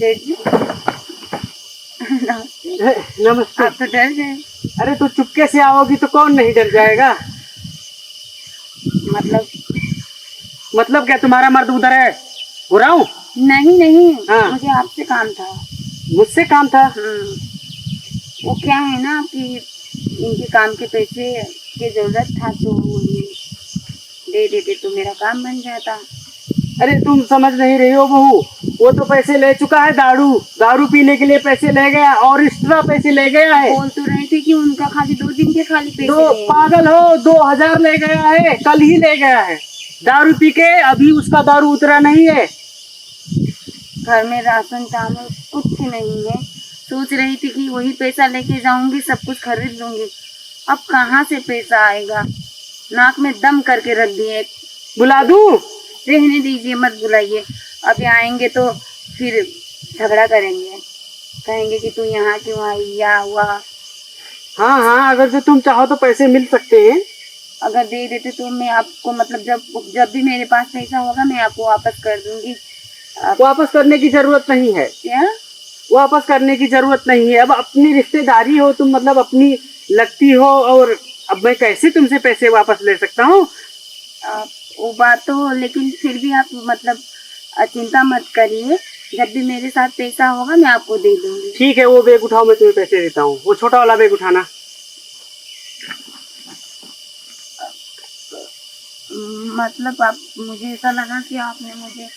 जेठ जी। नमस्ते। नमस्ते। आप तो डर गए। अरे तो चुपके से आओगी तो कौन नहीं डर जाएगा। मतलब क्या तुम्हारा मर्द उधर है, बुराऊं? नहीं नहीं, हाँ। मुझे आपसे काम था। मुझसे काम था? वो क्या है ना कि इनके काम के पैसे की जरूरत था तो ये दे देते तो मेरा काम बन जाता। अरे तुम समझ नहीं रही हो बहू, वो तो पैसे ले चुका है, दारू दारू पीने के लिए पैसे ले गया और एक्स्ट्रा पैसे ले गया है। बोल तो रहे थे कि उनका खाली 2 दिन के खाली पैसे दो लिए। पागल हो, 2000 ले गया है, कल ही ले गया है दारू पी के। अभी उसका दारू उतरा नहीं है। घर में राशन चावल कुछ नहीं है। सोच रही थी कि वही पैसा लेके जाऊंगी, सब कुछ खरीद लूंगी। अब कहाँ से पैसा आएगा, नाक में दम करके रख दिए। बुला दूं? रहने दीजिए, मत बुलाइए। अभी आएंगे तो फिर झगड़ा करेंगे, कहेंगे कि तू यहाँ क्यों आई या हुआ। हाँ हाँ, अगर जो तुम चाहो तो पैसे मिल सकते हैं। अगर दे देते तो मैं आपको मतलब जब भी मेरे पास पैसा होगा मैं आपको वापस कर दूंगी। वापस करने की जरूरत नहीं है। क्या? वापस करने की जरूरत नहीं है। अब अपनी रिश्तेदारी हो तुम, मतलब अपनी लगती हो, और अब मैं कैसे तुमसे पैसे वापस ले सकता हूँ? वो बात तो हो, लेकिन फिर भी आप मतलब चिंता मत करिए, जब भी मेरे साथ पैसा होगा मैं आपको दे दूंगी। ठीक है, वो बैग उठाओ, मैं तुम्हें पैसे देता हूँ। वो छोटा वाला बैग उठाना। मतलब आप, मुझे ऐसा लगा कि आपने मुझे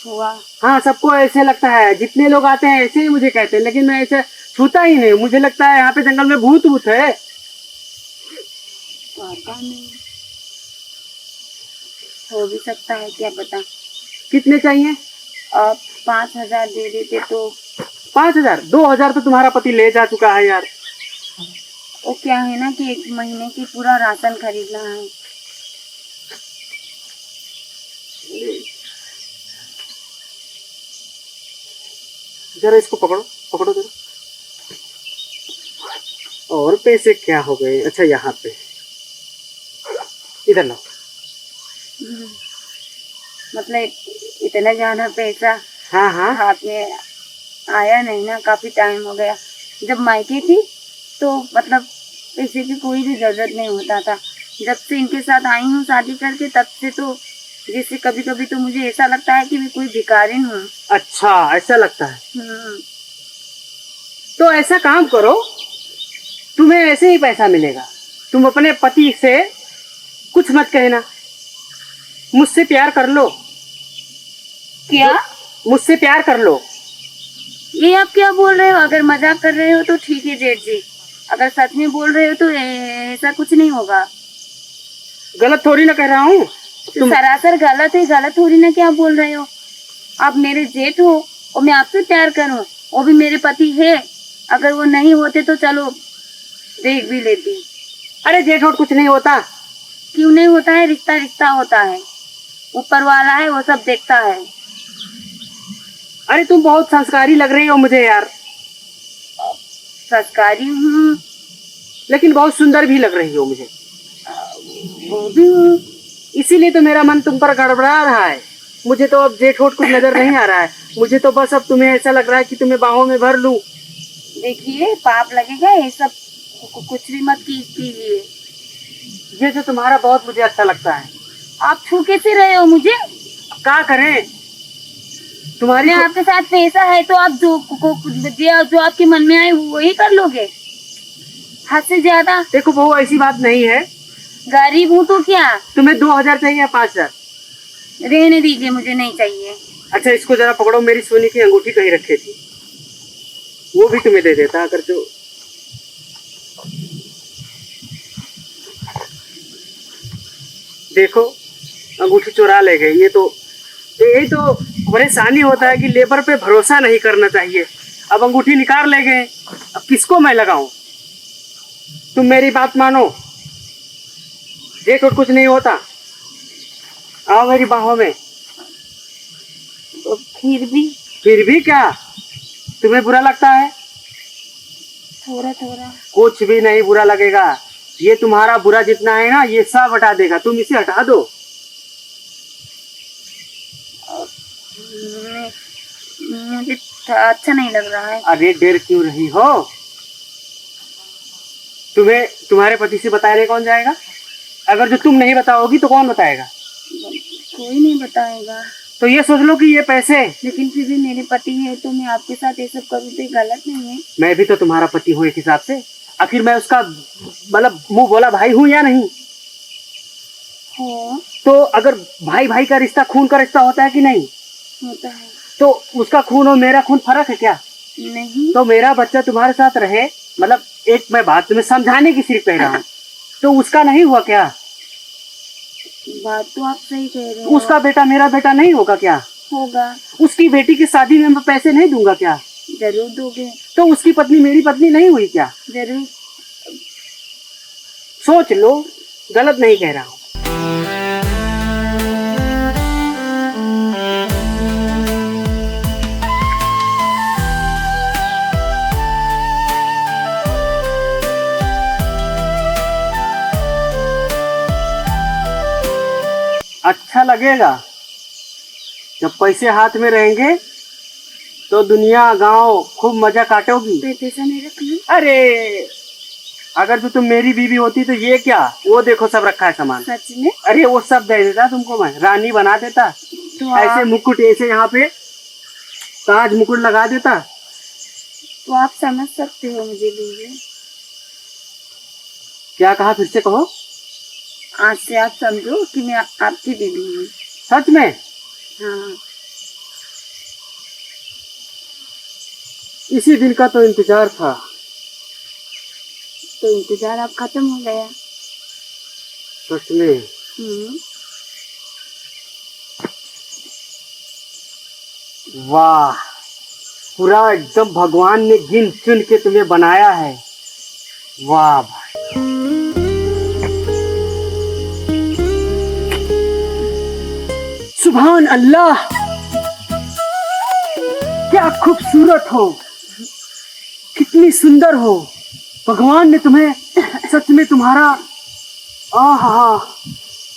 छुआ। हाँ, सबको ऐसे लगता है, जितने लोग आते हैं ऐसे ही मुझे कहते हैं, लेकिन मैं ऐसे छूता ही नहीं। मुझे लगता है यहाँ पे जंगल में भूत भूत है। पता नहीं, हो भी सकता है, क्या पता। कितने चाहिए? आप 5000 दे देते तो। 5000? 2000 तो तुम्हारा पति ले जा चुका है यार। वो क्या है ना कि 1 महीने की पूरा राशन खरीदना है। जरा इसको पकड़ो, पकड़ो जरा। और पैसे क्या हो गए? अच्छा, यहाँ पे, इधर लाओ। मतलब इतना ज्यादा पैसा हाँ हाँ। हाथ में आया नहीं ना, काफी टाइम हो गया। जब मायके थी तो मतलब पैसे की कोई भी जरूरत नहीं होता था। जब से इनके साथ आई हूँ शादी करके, तब से तो जैसे कभी कभी तो मुझे ऐसा लगता है कि मैं कोई भिखारिन हूँ। अच्छा, ऐसा लगता है? तो ऐसा काम करो, तुम्हें ऐसे ही पैसा मिलेगा। तुम अपने पति से कुछ मत कहना, मुझसे प्यार कर लो। क्या? मुझसे प्यार कर लो। ये आप क्या बोल रहे हो? अगर मजाक कर रहे हो तो ठीक है जेठ जी, अगर सच में बोल रहे हो तो ऐसा कुछ नहीं होगा। गलत थोड़ी ना कह रहा हूँ। तुम सरासर गलत है, गलत थोड़ी ना क्या बोल रहे हो। आप मेरे जेठ हो और मैं आपसे प्यार करूं, वो भी मेरे पति है। अगर वो नहीं होते तो चलो देख भी लेती। अरे जेठ और कुछ नहीं होता। क्यों नहीं होता है? रिश्ता रिश्ता होता है, ऊपर वाला है, वो सब देखता है। अरे तुम बहुत संस्कारी लग रही हो मुझे यार। संस्कारी हूँ, लेकिन बहुत सुंदर भी लग रही हो मुझे। वो भी हूँ। इसीलिए तो मेरा मन तुम पर गड़बड़ा रहा है। मुझे तो अब जेठ होठ कुछ नजर नहीं आ रहा है। मुझे तो बस अब तुम्हें ऐसा लग रहा है कि तुम्हें बाहों में भर लूं। देखिए, पाप लगेगा ये सब, कुछ भी मत कीजिए। ये जो तुम्हारा बहुत मुझे अच्छा लगता है। आप छू कैसे रहे हो मुझे? क्या करें, तुम्हारी आपके साथ पैसा है तो आप जो आपके मन में आए वही कर लोगे, हद से ज्यादा। देखो बहू, ऐसी बात नहीं है। गरीब हूँ तो क्या? तुम्हें 2000 चाहिए या 5000? रहने दीजिए, मुझे नहीं चाहिए। अच्छा, इसको जरा पकड़ो। मेरी सोने की अंगूठी कहीं रखी थी, वो भी तुम्हें दे देता अगर जो। देखो, अंगूठी चुरा ले गई। यही तो परेशानी होता है कि लेबर पे भरोसा नहीं करना चाहिए। अब अंगूठी निकाल ले गए, अब किसको मैं लगाऊं? तुम मेरी बात मानो, देखो कुछ नहीं होता। आओ मेरी बाहों में। तो फिर भी क्या तुम्हें बुरा लगता है? थोड़ा थोड़ा। कुछ भी नहीं बुरा लगेगा। ये तुम्हारा बुरा जितना है ना, ये सब हटा देगा। तुम इसे हटा दो। मुझे अच्छा नहीं लग रहा है। अरे डर क्यों रही हो? तुम्हें तुम्हारे पति से बताने कौन जाएगा? अगर जो तुम नहीं बताओगी तो कौन बताएगा? कोई नहीं बताएगा। तो ये सोच लो कि ये पैसे, लेकिन फिर भी मेरे पति है तो मैं आपके साथ ये सब करूँ तो ये गलत नहीं है। मैं भी तो तुम्हारा पति हूँ एक हिसाब से। आखिर मैं उसका मतलब मुंह बोला भाई हूँ या नहीं? हो तो अगर भाई भाई का रिश्ता खून का रिश्ता होता है कि नहीं? होता है। तो उसका खून और मेरा खून फर्क है क्या? नहीं। तो मेरा बच्चा तुम्हारे साथ रहे, मतलब एक मैं बात तुम्हें समझाने की सिर्फ कह रहा हूँ, तो उसका नहीं हुआ क्या? बात तो आप सही कह रहे तो हो। उसका बेटा मेरा बेटा नहीं होगा क्या? होगा। उसकी बेटी की शादी में मैं पैसे नहीं दूंगा क्या? जरूर दोगे। तो उसकी पत्नी मेरी पत्नी नहीं हुई क्या? जरूर। सोच लो, गलत नहीं कह रहा हूँ। अच्छा लगेगा जब पैसे हाथ में रहेंगे तो दुनिया गांव खूब मजा काटोगी। पैसा नहीं रखना। अरे अगर तो तुम मेरी बीवी होती तो ये क्या, वो देखो सब रखा है सामान। सच में? अरे वो सब दे देता तुमको, मैं रानी बना देता। तो ऐसे मुकुट ऐसे यहाँ पे ताज मुकुट लगा देता। तो आप समझ सकते हो मुझे बीवी। क्या कहा, फिर से कहो। आज से आप समझो कि मैं आपकी बीवी हूँ। सच में? हाँ। इसी दिन का तो इंतजार था। तो इंतजार अब खत्म हो गया। सच में? वाह, पूरा एकदम भगवान ने गिन चुन के तुम्हें बनाया है। वाह भाई। सुभान अल्लाह, क्या खूबसूरत हो, कितनी सुंदर हो। भगवान ने तुम्हें सच में तुम्हारा आहा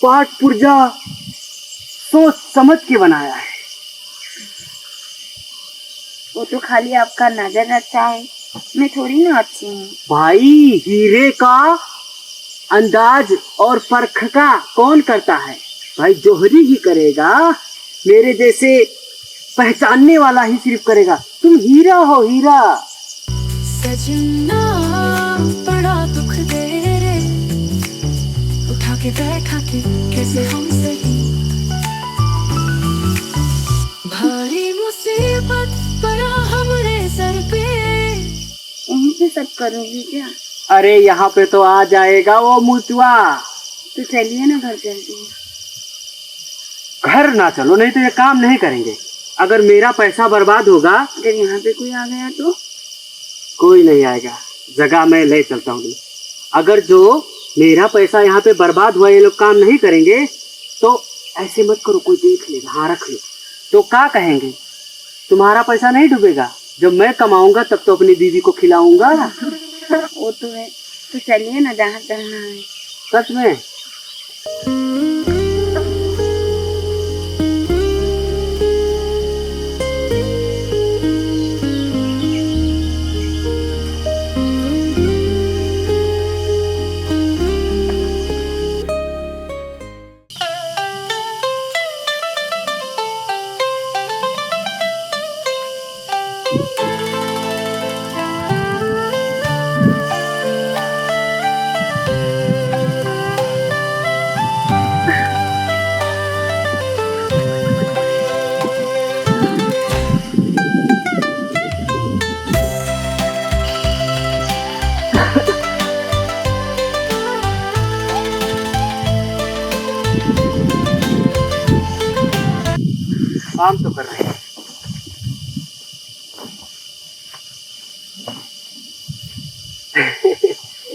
पाठ पुर्जा सोच समझ के बनाया है। वो तो खाली आपका नजर अच्छा है, मैं थोड़ी ना अच्छी हूँ। भाई हीरे का अंदाज और परख का कौन करता है? भाई जोहरी ही करेगा, मेरे जैसे पहचानने वाला ही सिर्फ करेगा। तुम हीरा हो, हीरा। सजना बड़ा दुख दे रे, उठा के बैठा के कैसे हम सही, भारी मुसीबत पड़ा हमरे सर पे। यहीं पे सब करोगी क्या? अरे यहाँ पे तो आ जाएगा वो मुतवा। तो चलिए ना घर चलते हैं। घर ना चलो, नहीं तो ये काम नहीं करेंगे। अगर मेरा पैसा बर्बाद होगा, अगर यहाँ पे कोई आ गया तो? कोई नहीं आएगा, जगह मैं ले चलता हूँ। अगर जो मेरा पैसा यहाँ पे बर्बाद हुआ, ये लोग काम नहीं करेंगे तो ऐसे मत करो, कोई देख लेगा, हाँ रख लो तो क्या कहेंगे? तुम्हारा पैसा नहीं डूबेगा। जब मैं कमाऊंगा तब तो अपनी बीवी को खिलाऊंगा। वो तो है। तो चलिए ना जहाँ चलना है। सच में? काम तो कर रहे हैं।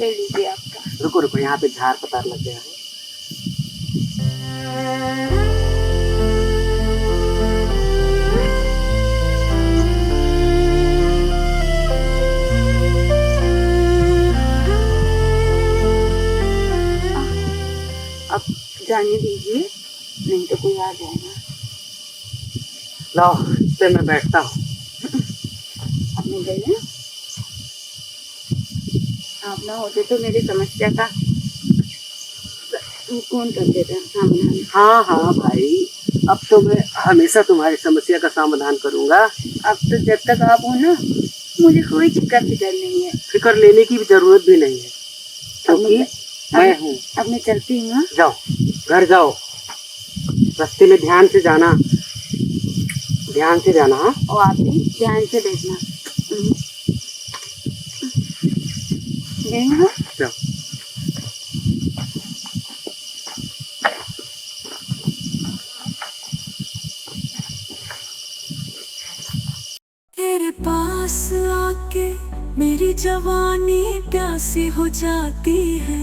ले लीजिए आपका। रुको रुको, यहाँ पे झाड़ पतार लग गया है। अब जाने दीजिए, नहीं तो कोई आ जाएगा। लाओ, इस पे मैं बैठता हूँ। हो गई है। आप ना होते तो मेरी समस्या का कौन कर देता समाधान। हाँ हाँ भाई, अब तो मैं हमेशा तुम्हारी समस्या का समाधान करूंगा। अब तो जब तक आप हो ना, मुझे कोई फिक्र नहीं है। फिक्र लेने की भी जरूरत भी नहीं है, क्योंकि मैं हूँ। अब मैं चलती हूँ। हाँ? जाओ, घर जाओ, रास्ते में ध्यान से जाना, ध्यान से जाना। हाँ, और आप भी ध्यान से देखना। गई ना? जाओ। तेरे पास आके मेरी जवानी प्यासी हो जाती है।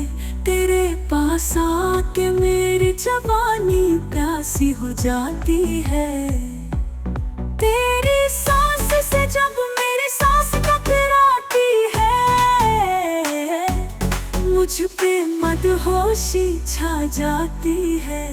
तेरे पास आके मेरी जवानी प्यासी हो जाती है। तेरी सांस से जब मेरी सांस टकराती है, मुझ पे मदहोशी छा जाती है।